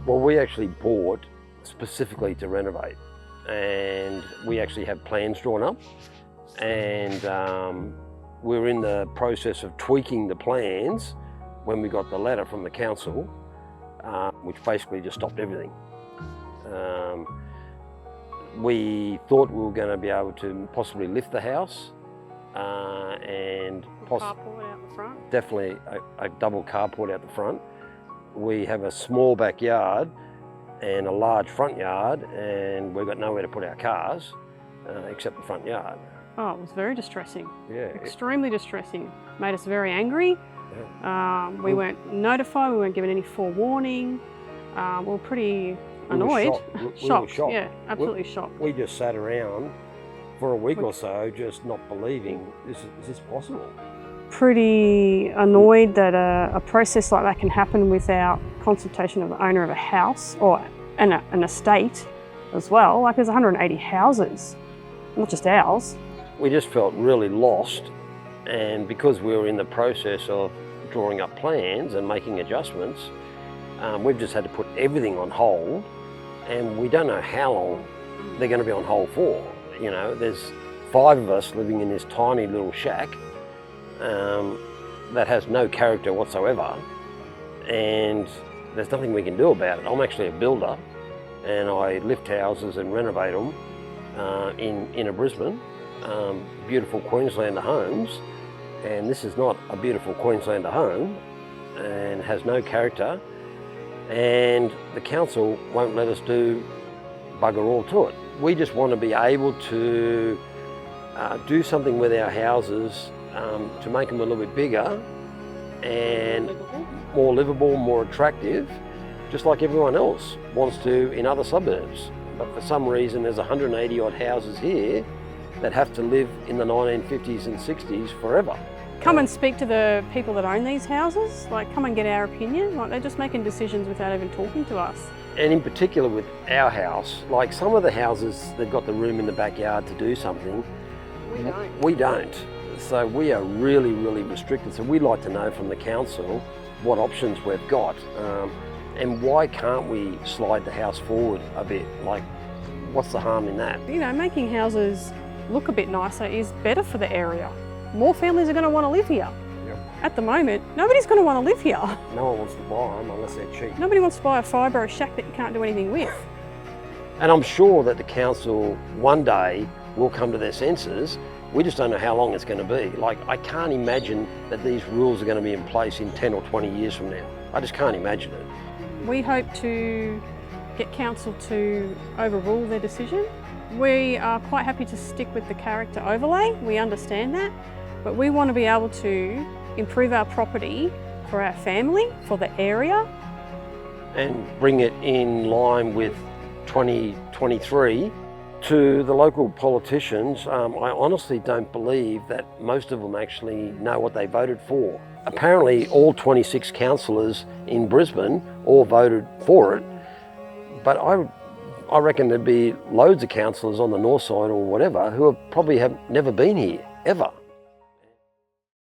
Well, we actually bought specifically to renovate, and we actually have plans drawn up, and we're in the process of tweaking the plans when we got the letter from the council, which basically just stopped everything. We thought we were going to be able to possibly lift the house and carport out the front. Definitely a double carport out the front. We have a small backyard and a large front yard, and we've got nowhere to put our cars except the front yard. Oh, it was very distressing. Yeah. Extremely distressing. Made us very angry. Yeah. We weren't notified, we weren't given any forewarning. We were pretty annoyed. We were shocked. Yeah, absolutely shocked. We just sat around for a week or so just not believing, is this possible? Pretty annoyed that a process like that can happen without consultation of the owner of a house or an estate as well. Like, there's 180 houses, not just ours. We just felt really lost, and because we were in the process of drawing up plans and making adjustments, we've just had to put everything on hold, and we don't know how long they're going to be on hold for. You know, there's 5 of us living in this tiny little shack that has no character whatsoever, and there's nothing we can do about it. I'm actually a builder, and I lift houses and renovate them in inner Brisbane, beautiful Queenslander homes, and this is not a beautiful Queenslander home and has no character, and the council won't let us do bugger all to it. We just want to be able to do something with our houses to make them a little bit bigger and more livable, more attractive, just like everyone else wants to in other suburbs. But for some reason there's 180 odd houses here that have to live in the 1950s and 60s forever. Come and speak to the people that own these houses, like come and get our opinion. Like, they're just making decisions without even talking to us. And in particular with our house, like some of the houses, they've got the room in the backyard to do something. We don't. So we are really, really restricted. So we'd like to know from the council what options we've got. And why can't we slide the house forward a bit? Like, what's the harm in that? You know, making houses look a bit nicer is better for the area. More families are going to want to live here. Yep. At the moment, nobody's going to want to live here. No one wants to buy them unless they're cheap. Nobody wants to buy a fibre or a shack that you can't do anything with. And I'm sure that the council one day will come to their senses. We just don't know how long it's going to be. Like, I can't imagine that these rules are going to be in place in 10 or 20 years from now. I just can't imagine it. We hope to get council to overrule their decision. We are quite happy to stick with the character overlay. We understand that, but we want to be able to improve our property for our family, for the area. And bring it in line with 2023. To the local politicians, I honestly don't believe that most of them actually know what they voted for. Apparently all 26 councillors in Brisbane all voted for it, but I reckon there'd be loads of councillors on the north side or whatever who probably have never been here, ever.